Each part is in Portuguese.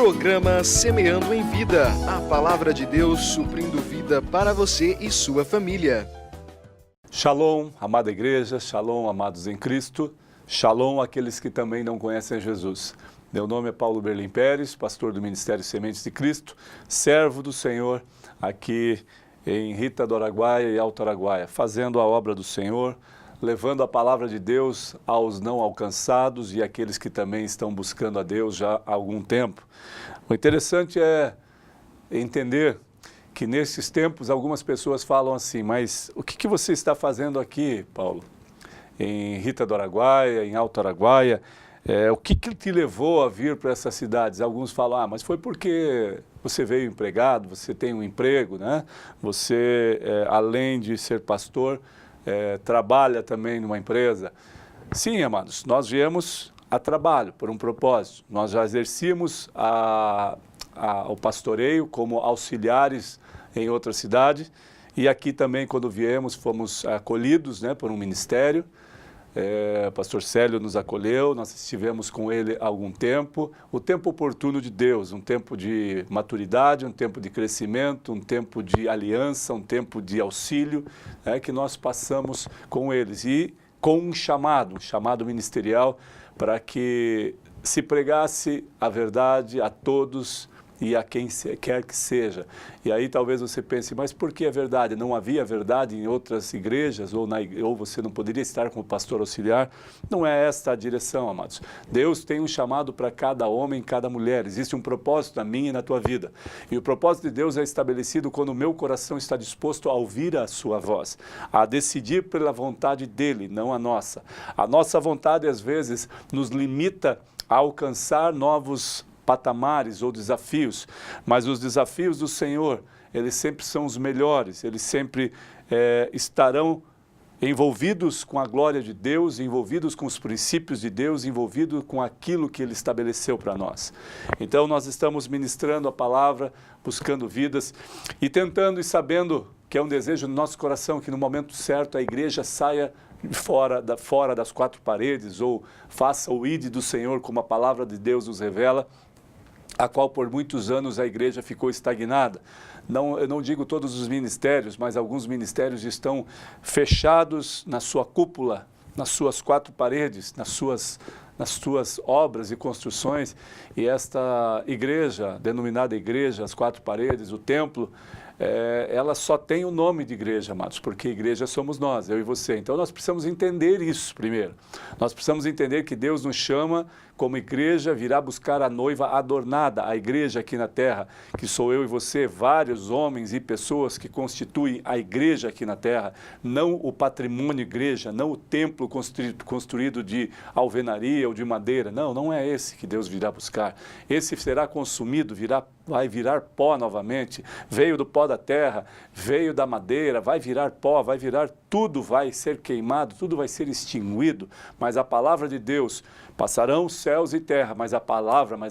Programa Semeando em Vida, a palavra de Deus suprindo vida para você e sua família. Shalom, amada igreja, shalom, amados em Cristo, shalom àqueles que também não conhecem Jesus. Meu nome é Paulo Berlim Pérez, pastor do Ministério Sementes de Cristo, servo do Senhor aqui em Rita do Araguaia e Alto Araguaia, fazendo a obra do Senhor, levando a palavra de Deus aos não alcançados e àqueles que também estão buscando a Deus já há algum tempo. O interessante é entender que nesses tempos algumas pessoas falam assim, mas o que você está fazendo aqui, Paulo? Em Rita do Araguaia, em Alto Araguaia, o que te levou a vir para essas cidades? Alguns falam, mas foi porque você veio empregado, você tem um emprego, né? Você, além de ser pastor, trabalha também numa empresa. Sim, amados, nós viemos a trabalho, por um propósito. Nós já exercíamos o pastoreio como auxiliares em outra cidade e aqui também, quando viemos, fomos acolhidos, né, por um ministério. O pastor Célio nos acolheu, nós estivemos com ele há algum tempo. O tempo oportuno de Deus, um tempo de maturidade, um tempo de crescimento, um tempo de aliança, um tempo de auxílio, que nós passamos com eles. E com um chamado ministerial para que se pregasse a verdade a todos e a quem quer que seja. E aí talvez você pense, mas por que a verdade? Não havia verdade em outras igrejas? Ou você não poderia estar como pastor auxiliar? Não é esta a direção, amados. Deus tem um chamado para cada homem, cada mulher. Existe um propósito na minha e na tua vida. E o propósito de Deus é estabelecido quando o meu coração está disposto a ouvir a sua voz, a decidir pela vontade dele, não a nossa. A nossa vontade, às vezes, nos limita a alcançar novos patamares ou desafios, mas os desafios do Senhor, eles sempre são os melhores, eles sempre estarão envolvidos com a glória de Deus, envolvidos com os princípios de Deus, envolvidos com aquilo que Ele estabeleceu para nós. Então nós estamos ministrando a palavra, buscando vidas e tentando e sabendo que é um desejo no nosso coração que no momento certo a igreja saia fora das quatro paredes ou faça o ID do Senhor como a palavra de Deus nos revela, a qual por muitos anos a igreja ficou estagnada. Eu não digo todos os ministérios, mas alguns ministérios estão fechados na sua cúpula, nas suas quatro paredes, nas suas obras e construções, e esta igreja, denominada igreja, as quatro paredes, o templo, ela só tem o nome de igreja, amados, porque igreja somos nós, eu e você. Então nós precisamos entender isso primeiro. Nós precisamos entender que Deus nos chama como igreja, virá buscar a noiva adornada, a igreja aqui na terra, que sou eu e você, vários homens e pessoas que constituem a igreja aqui na terra, não o patrimônio igreja, não o templo construído de alvenaria ou de madeira, não é esse que Deus virá buscar. Esse será consumido, vai virar pó novamente, veio do pó da terra, veio da madeira, vai virar pó, tudo vai ser queimado, tudo vai ser extinguido, mas a palavra de Deus, passarão céus e terra, mas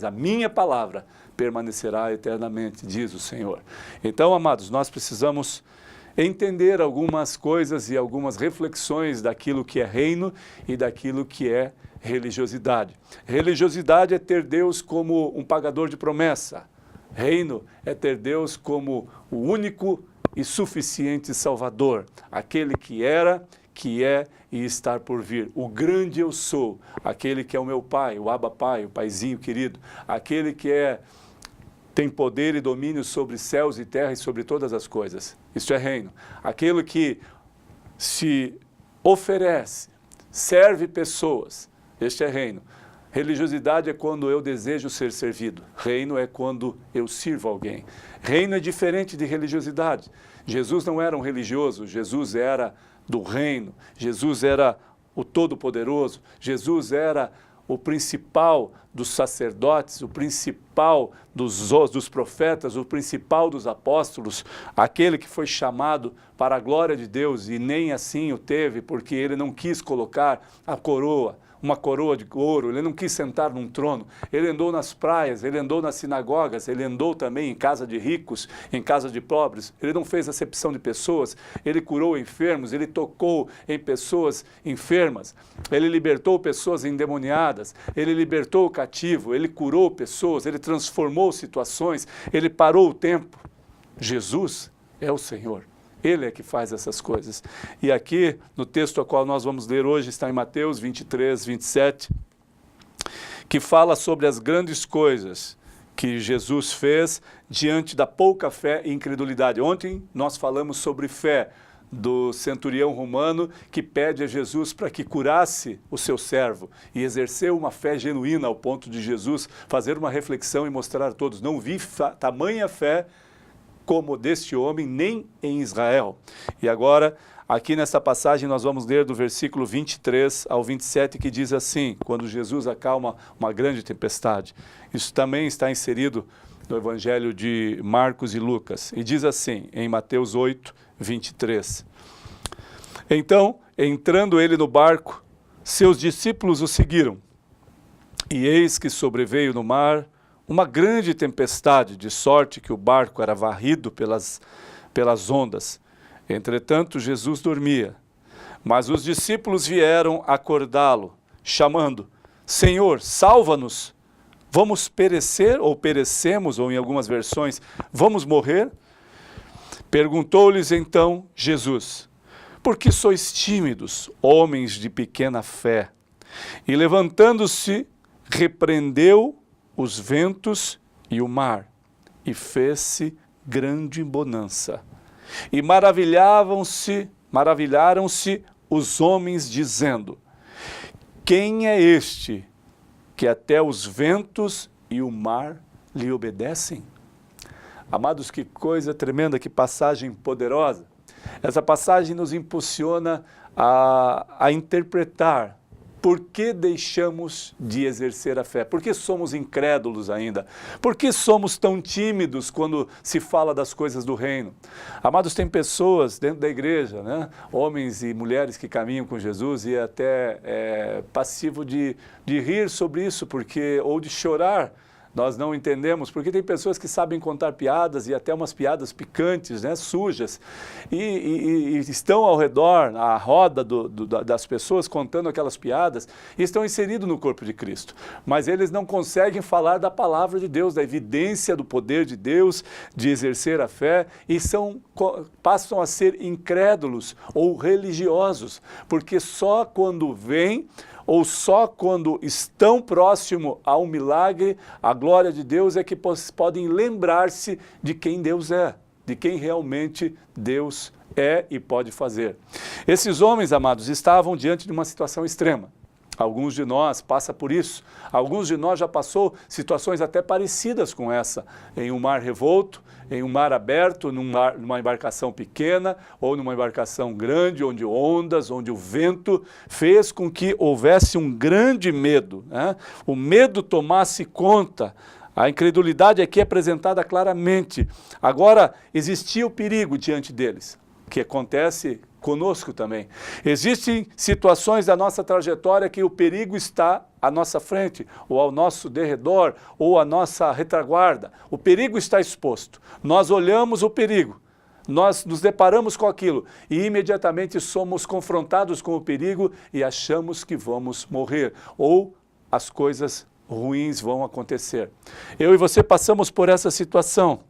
a minha palavra permanecerá eternamente, diz o Senhor. Então, amados, nós precisamos entender algumas coisas e algumas reflexões daquilo que é reino e daquilo que é religiosidade. Religiosidade é ter Deus como um pagador de promessa. Reino é ter Deus como o único e suficiente Salvador, aquele que era, que é e estar por vir. O grande eu sou, aquele que é o meu Pai, o Abba Pai, o Paizinho querido, aquele que tem poder e domínio sobre céus e terra e sobre todas as coisas. Isso é reino. Aquele que se oferece, serve pessoas. Este é reino. Religiosidade é quando eu desejo ser servido. Reino é quando eu sirvo alguém. Reino é diferente de religiosidade. Jesus não era um religioso, Jesus era do reino. Jesus era o Todo-Poderoso. Jesus era o principal dos sacerdotes, o principal dos profetas, o principal dos apóstolos, aquele que foi chamado para a glória de Deus e nem assim o teve, porque ele não quis colocar a coroa, uma coroa de ouro, ele não quis sentar num trono, ele andou nas praias, ele andou nas sinagogas, ele andou também em casa de ricos, em casa de pobres, ele não fez acepção de pessoas, ele curou enfermos, ele tocou em pessoas enfermas, ele libertou pessoas endemoniadas, ele libertou o cativo, ele curou pessoas, ele transformou situações, ele parou o tempo. Jesus é o Senhor. Ele é que faz essas coisas. E aqui, no texto a qual nós vamos ler hoje, está em Mateus 23, 27, que fala sobre as grandes coisas que Jesus fez diante da pouca fé e incredulidade. Ontem nós falamos sobre fé do centurião romano que pede a Jesus para que curasse o seu servo e exerceu uma fé genuína ao ponto de Jesus fazer uma reflexão e mostrar a todos: não vi tamanha fé como deste homem, nem em Israel. E agora, aqui nessa passagem, nós vamos ler do versículo 23 ao 27, que diz assim, quando Jesus acalma uma grande tempestade. Isso também está inserido no Evangelho de Marcos e Lucas. E diz assim, em Mateus 8, 23. Então, entrando ele no barco, seus discípulos o seguiram. E eis que sobreveio no mar uma grande tempestade, de sorte que o barco era varrido pelas ondas. Entretanto, Jesus dormia. Mas os discípulos vieram acordá-lo, chamando: Senhor, salva-nos! Vamos perecer, ou perecemos, ou em algumas versões, vamos morrer? Perguntou-lhes então Jesus: por que sois tímidos, homens de pequena fé? E levantando-se, repreendeu os ventos e o mar, e fez-se grande bonança. E maravilharam-se os homens, dizendo: quem é este que até os ventos e o mar lhe obedecem? Amados, que coisa tremenda, que passagem poderosa. Essa passagem nos impulsiona a interpretar por que deixamos de exercer a fé? Por que somos incrédulos ainda? Por que somos tão tímidos quando se fala das coisas do reino? Amados, tem pessoas dentro da igreja, né? Homens e mulheres que caminham com Jesus, e até passivo de rir sobre isso, ou de chorar. Nós não entendemos, porque tem pessoas que sabem contar piadas, e até umas piadas picantes, né, sujas, e estão ao redor, à roda das pessoas contando aquelas piadas, e estão inseridos no corpo de Cristo. Mas eles não conseguem falar da palavra de Deus, da evidência do poder de Deus, de exercer a fé, e passam a ser incrédulos ou religiosos, porque só quando vem, ou só quando estão próximo a um milagre, a glória de Deus, é que podem lembrar-se de quem Deus é, de quem realmente Deus é e pode fazer. Esses homens, amados, estavam diante de uma situação extrema. Alguns de nós passam por isso. Alguns de nós já passou situações até parecidas com essa, em um mar revolto, em um mar aberto, numa embarcação pequena ou numa embarcação grande, onde ondas, onde o vento fez com que houvesse um grande medo, né? O medo tomasse conta. A incredulidade aqui é apresentada claramente. Agora, existia o perigo diante deles, que acontece conosco também. Existem situações da nossa trajetória que o perigo está à nossa frente, ou ao nosso derredor, ou à nossa retaguarda. O perigo está exposto. Nós olhamos o perigo, nós nos deparamos com aquilo e imediatamente somos confrontados com o perigo e achamos que vamos morrer, ou as coisas ruins vão acontecer. Eu e você passamos por essa situação.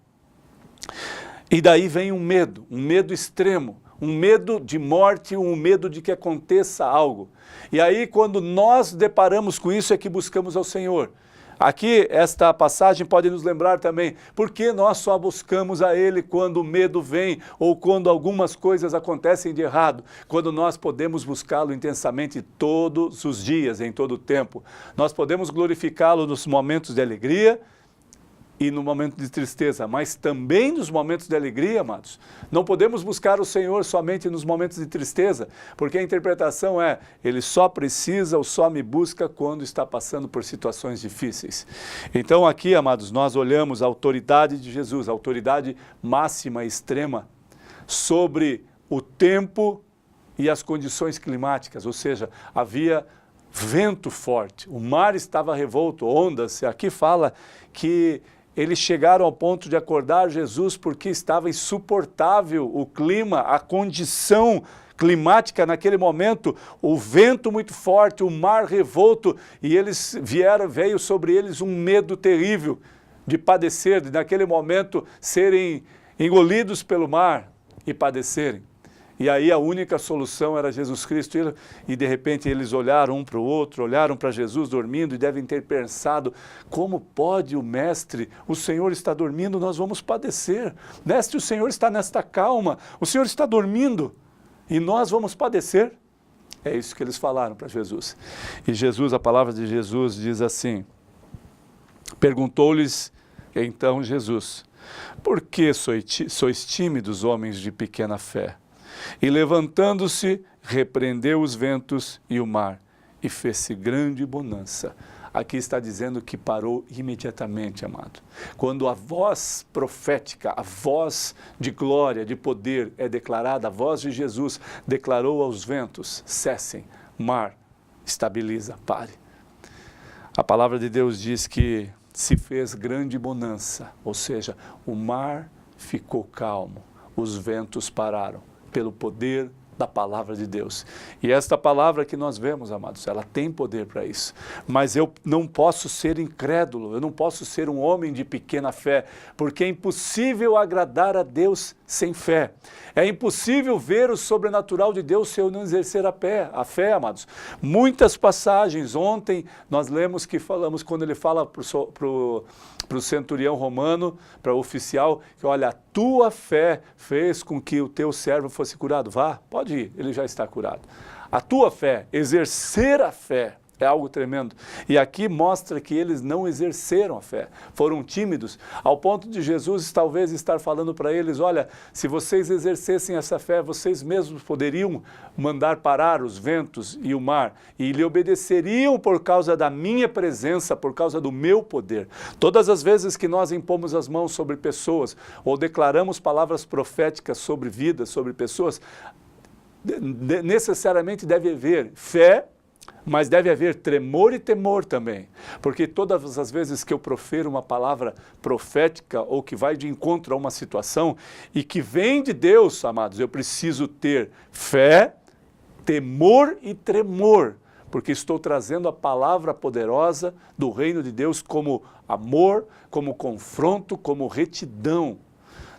E daí vem um medo extremo, um medo de morte, um medo de que aconteça algo. E aí, quando nós deparamos com isso, é que buscamos ao Senhor. Aqui, esta passagem pode nos lembrar também, porque nós só buscamos a Ele quando o medo vem, ou quando algumas coisas acontecem de errado, quando nós podemos buscá-lo intensamente todos os dias, em todo o tempo. Nós podemos glorificá-lo nos momentos de alegria, e no momento de tristeza, mas também nos momentos de alegria, amados. Não podemos buscar o Senhor somente nos momentos de tristeza, porque a interpretação é, Ele só precisa ou só me busca quando está passando por situações difíceis. Então aqui, amados, nós olhamos a autoridade de Jesus, a autoridade máxima e extrema sobre o tempo e as condições climáticas, ou seja, havia vento forte, o mar estava revolto, ondas. Aqui fala que eles chegaram ao ponto de acordar Jesus porque estava insuportável o clima, a condição climática naquele momento, o vento muito forte, o mar revolto, e veio sobre eles um medo terrível de padecer, de naquele momento serem engolidos pelo mar e padecerem. E aí a única solução era Jesus Cristo, e de repente eles olharam um para o outro, olharam para Jesus dormindo e devem ter pensado, como pode o Mestre, o Senhor está dormindo, nós vamos padecer. Mestre, o Senhor está nesta calma, o Senhor está dormindo e nós vamos padecer. É isso que eles falaram para Jesus. E Jesus, a palavra de Jesus diz assim, perguntou-lhes então Jesus, por que sois tímidos, homens de pequena fé? E levantando-se, repreendeu os ventos e o mar, e fez-se grande bonança. Aqui está dizendo que parou imediatamente, amado. Quando a voz profética, a voz de glória, de poder é declarada, a voz de Jesus declarou aos ventos, cessem, mar, estabiliza, pare. A palavra de Deus diz que se fez grande bonança, ou seja, o mar ficou calmo, os ventos pararam, pelo poder da palavra de Deus. E esta palavra que nós vemos, amados, ela tem poder para isso. Mas eu não posso ser incrédulo, eu não posso ser um homem de pequena fé, porque é impossível agradar a Deus sem fé. É impossível ver o sobrenatural de Deus se eu não exercer a fé, amados. Muitas passagens, ontem nós lemos que falamos, quando ele fala para o centurião romano, para o oficial, que olha, a tua fé fez com que o teu servo fosse curado. Vá, pode ir, ele já está curado. A tua fé, exercer a fé, é algo tremendo. E aqui mostra que eles não exerceram a fé, foram tímidos, ao ponto de Jesus talvez estar falando para eles, olha, se vocês exercessem essa fé, vocês mesmos poderiam mandar parar os ventos e o mar, e lhe obedeceriam por causa da minha presença, por causa do meu poder. Todas as vezes que nós impomos as mãos sobre pessoas, ou declaramos palavras proféticas sobre vidas, sobre pessoas, necessariamente deve haver fé, mas deve haver tremor e temor também, porque todas as vezes que eu profero uma palavra profética ou que vai de encontro a uma situação e que vem de Deus, amados, eu preciso ter fé, temor e tremor, porque estou trazendo a palavra poderosa do reino de Deus como amor, como confronto, como retidão.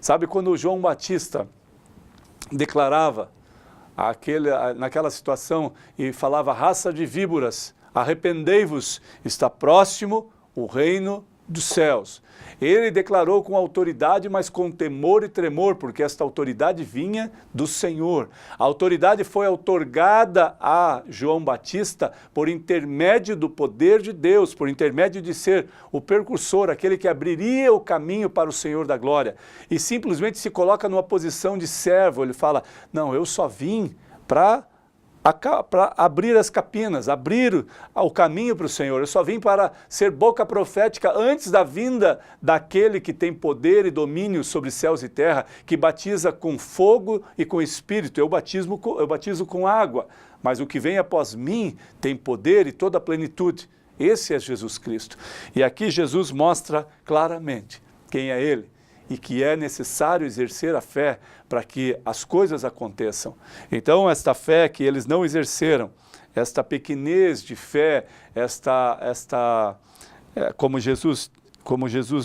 Sabe quando João Batista declarava naquela situação e falava, raça de víboras, arrependei-vos, está próximo o reino dos céus. Ele declarou com autoridade, mas com temor e tremor, porque esta autoridade vinha do Senhor. A autoridade foi outorgada a João Batista por intermédio do poder de Deus, por intermédio de ser o precursor, aquele que abriria o caminho para o Senhor da glória. E simplesmente se coloca numa posição de servo, ele fala, não, eu só vim para abrir as capinas, abrir o caminho para o Senhor. Eu só vim para ser boca profética antes da vinda daquele que tem poder e domínio sobre céus e terra, que batiza com fogo e com espírito. Eu batizo com água, mas o que vem após mim tem poder e toda a plenitude. Esse é Jesus Cristo. E aqui Jesus mostra claramente quem é Ele, e que é necessário exercer a fé para que as coisas aconteçam. Então, esta fé que eles não exerceram, esta pequenez de fé, como Jesus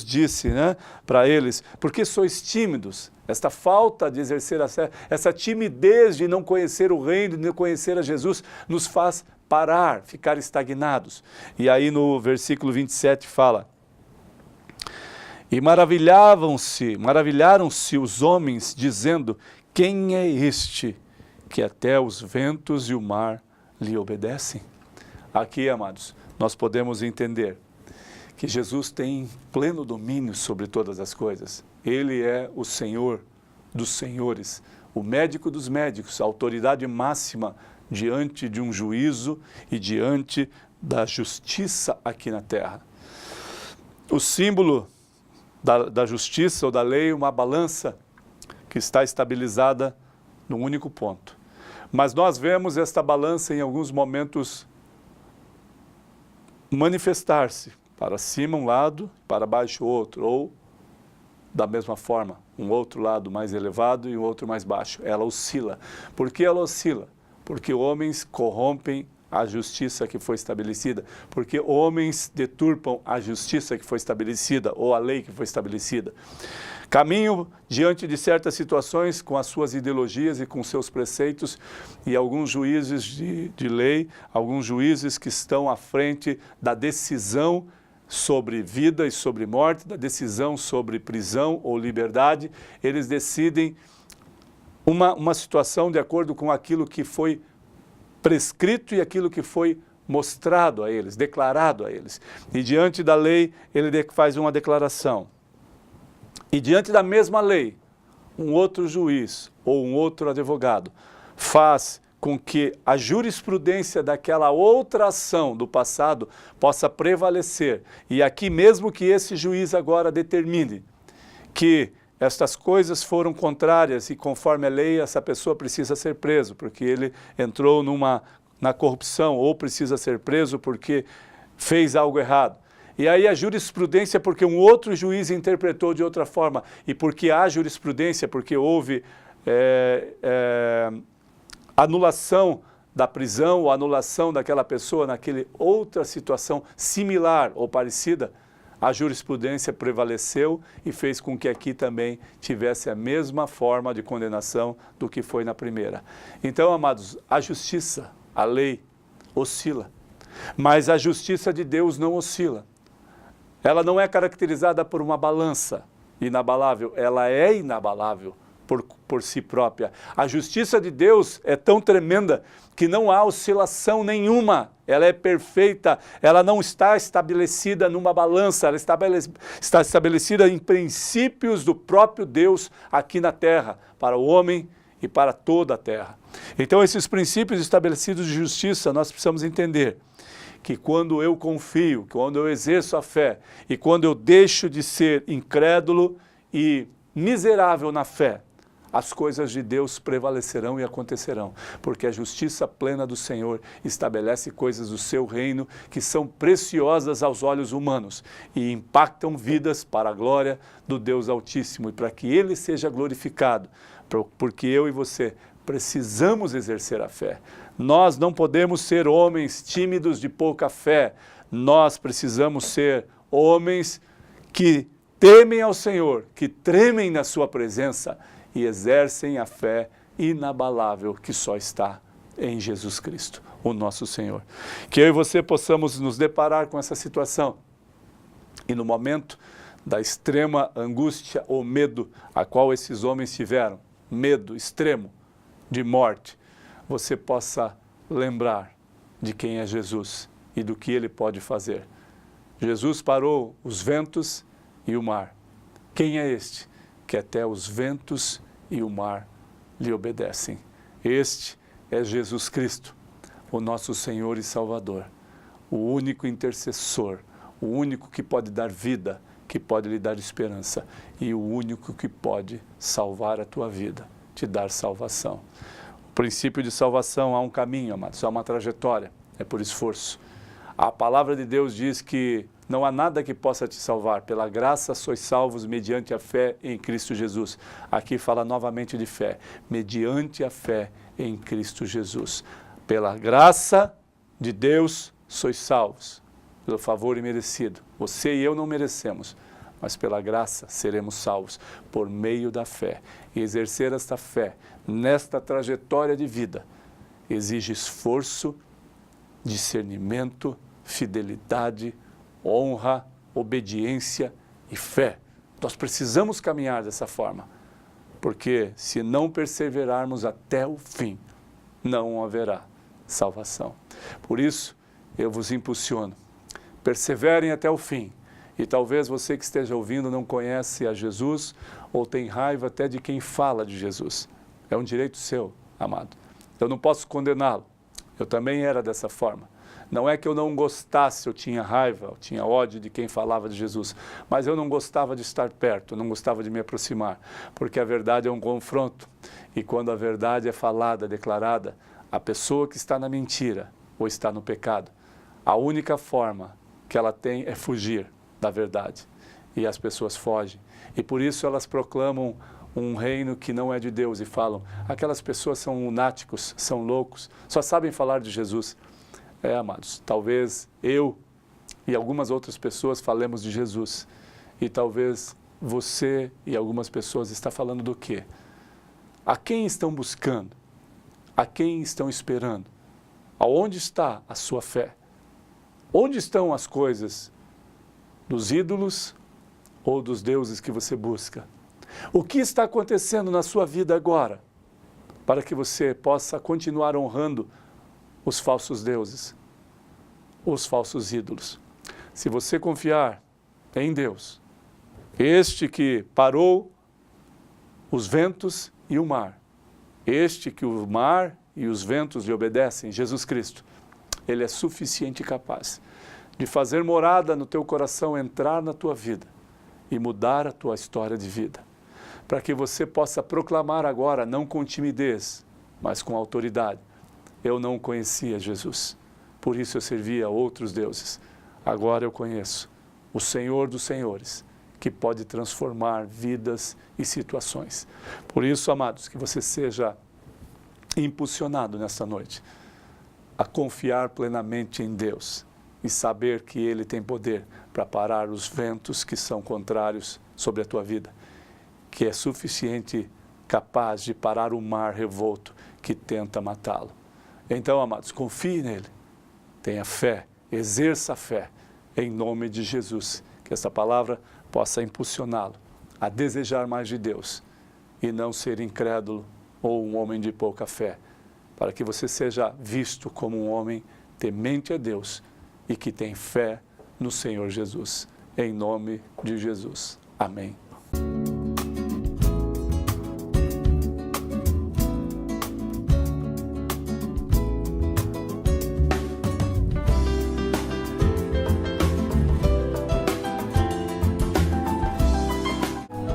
disse, né, para eles, porque sois tímidos, esta falta de exercer a fé, essa timidez de não conhecer o reino, de não conhecer a Jesus, nos faz parar, ficar estagnados. E aí no versículo 27 fala, e maravilharam-se os homens, dizendo, quem é este que até os ventos e o mar lhe obedecem? Aqui, amados, nós podemos entender que Jesus tem pleno domínio sobre todas as coisas. Ele é o Senhor dos senhores, o médico dos médicos, a autoridade máxima diante de um juízo e diante da justiça aqui na terra. O símbolo da justiça ou da lei, uma balança que está estabilizada num único ponto. Mas nós vemos esta balança em alguns momentos manifestar-se para cima um lado, para baixo outro, ou da mesma forma, um outro lado mais elevado e um outro mais baixo. Ela oscila. Por que ela oscila? Porque homens corrompem a justiça que foi estabelecida, porque homens deturpam a justiça que foi estabelecida, ou a lei que foi estabelecida. Caminham diante de certas situações com as suas ideologias e com seus preceitos, e alguns juízes de lei, alguns juízes que estão à frente da decisão sobre vida e sobre morte, da decisão sobre prisão ou liberdade, eles decidem uma situação de acordo com aquilo que foi prescrito e aquilo que foi mostrado a eles, declarado a eles. E diante da lei, ele faz uma declaração. E diante da mesma lei, um outro juiz ou um outro advogado faz com que a jurisprudência daquela outra ação do passado possa prevalecer. E aqui mesmo que esse juiz agora determine que estas coisas foram contrárias e conforme a lei essa pessoa precisa ser preso, porque ele entrou na corrupção, ou precisa ser preso porque fez algo errado. E aí a jurisprudência, porque um outro juiz interpretou de outra forma, e porque há jurisprudência, porque houve anulação da prisão, ou anulação daquela pessoa naquela outra situação similar ou parecida, a jurisprudência prevaleceu e fez com que aqui também tivesse a mesma forma de condenação do que foi na primeira. Então, amados, a justiça, a lei, oscila, mas a justiça de Deus não oscila. Ela não é caracterizada por uma balança inabalável, ela é inabalável por si própria. A justiça de Deus é tão tremenda que não há oscilação nenhuma. Ela é perfeita, ela não está estabelecida numa balança, ela está estabelecida em princípios do próprio Deus aqui na terra, para o homem e para toda a terra. Então, esses princípios estabelecidos de justiça, nós precisamos entender que quando eu confio, quando eu exerço a fé e quando eu deixo de ser incrédulo e miserável na fé, as coisas de Deus prevalecerão e acontecerão, porque a justiça plena do Senhor estabelece coisas do seu reino que são preciosas aos olhos humanos e impactam vidas para a glória do Deus Altíssimo e para que Ele seja glorificado, porque eu e você precisamos exercer a fé. Nós não podemos ser homens tímidos de pouca fé, nós precisamos ser homens que temem ao Senhor, que tremem na sua presença e exercem a fé inabalável que só está em Jesus Cristo, o nosso Senhor. Que eu e você possamos nos deparar com essa situação e no momento da extrema angústia ou medo a qual esses homens tiveram, medo extremo de morte, você possa lembrar de quem é Jesus e do que Ele pode fazer. Jesus parou os ventos e o mar. Quem é este que até os ventos e o mar lhe obedecem? Este é Jesus Cristo, o nosso Senhor e Salvador, o único intercessor, o único que pode dar vida, que pode lhe dar esperança e o único que pode salvar a tua vida, te dar salvação. O princípio de salvação há um caminho, amados, há uma trajetória, é por esforço. A palavra de Deus diz que não há nada que possa te salvar. Pela graça sois salvos mediante a fé em Cristo Jesus. Aqui fala novamente de fé. Mediante a fé em Cristo Jesus. Pela graça de Deus sois salvos. Pelo favor imerecido. Você e eu não merecemos, mas pela graça seremos salvos por meio da fé. E exercer esta fé nesta trajetória de vida exige esforço, discernimento, fidelidade, honra, obediência e fé. Nós precisamos caminhar dessa forma, porque se não perseverarmos até o fim, não haverá salvação. Por isso, eu vos impulsiono, perseverem até o fim. E talvez você que esteja ouvindo não conhece a Jesus ou tem raiva até de quem fala de Jesus. É um direito seu, amado. Eu não posso condená-lo. Eu também era dessa forma. Não é que eu não gostasse, eu tinha raiva, eu tinha ódio de quem falava de Jesus, mas eu não gostava de estar perto, eu não gostava de me aproximar, porque a verdade é um confronto. E quando a verdade é falada, declarada, a pessoa que está na mentira ou está no pecado, a única forma que ela tem é fugir da verdade. E as pessoas fogem. E por isso elas proclamam um reino que não é de Deus e falam, aquelas pessoas são lunáticos, são loucos, só sabem falar de Jesus. Amados, talvez eu e algumas outras pessoas falemos de Jesus. E talvez você e algumas pessoas estão falando do quê? A quem estão buscando? A quem estão esperando? Aonde está a sua fé? Onde estão as coisas dos ídolos ou dos deuses que você busca? O que está acontecendo na sua vida agora para que você possa continuar honrando os falsos deuses, os falsos ídolos? Se você confiar em Deus, este que parou os ventos e o mar, este que o mar e os ventos lhe obedecem, Jesus Cristo, Ele é suficiente e capaz de fazer morada no teu coração, entrar na tua vida e mudar a tua história de vida, para que você possa proclamar agora, não com timidez, mas com autoridade. Eu não conhecia Jesus, por isso eu servia a outros deuses. Agora eu conheço o Senhor dos Senhores, que pode transformar vidas e situações. Por isso, amados, que você seja impulsionado nessa noite a confiar plenamente em Deus e saber que Ele tem poder para parar os ventos que são contrários sobre a tua vida, que é suficiente, capaz de parar o mar revolto que tenta matá-lo. Então, amados, confie nele, tenha fé, exerça a fé, em nome de Jesus, que essa palavra possa impulsioná-lo a desejar mais de Deus e não ser incrédulo ou um homem de pouca fé, para que você seja visto como um homem temente a Deus e que tem fé no Senhor Jesus. Em nome de Jesus. Amém.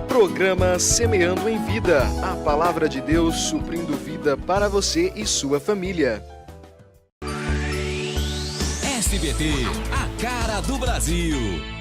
Programa Semeando em Vida, a palavra de Deus suprindo vida para você e sua família. SBT, a cara do Brasil.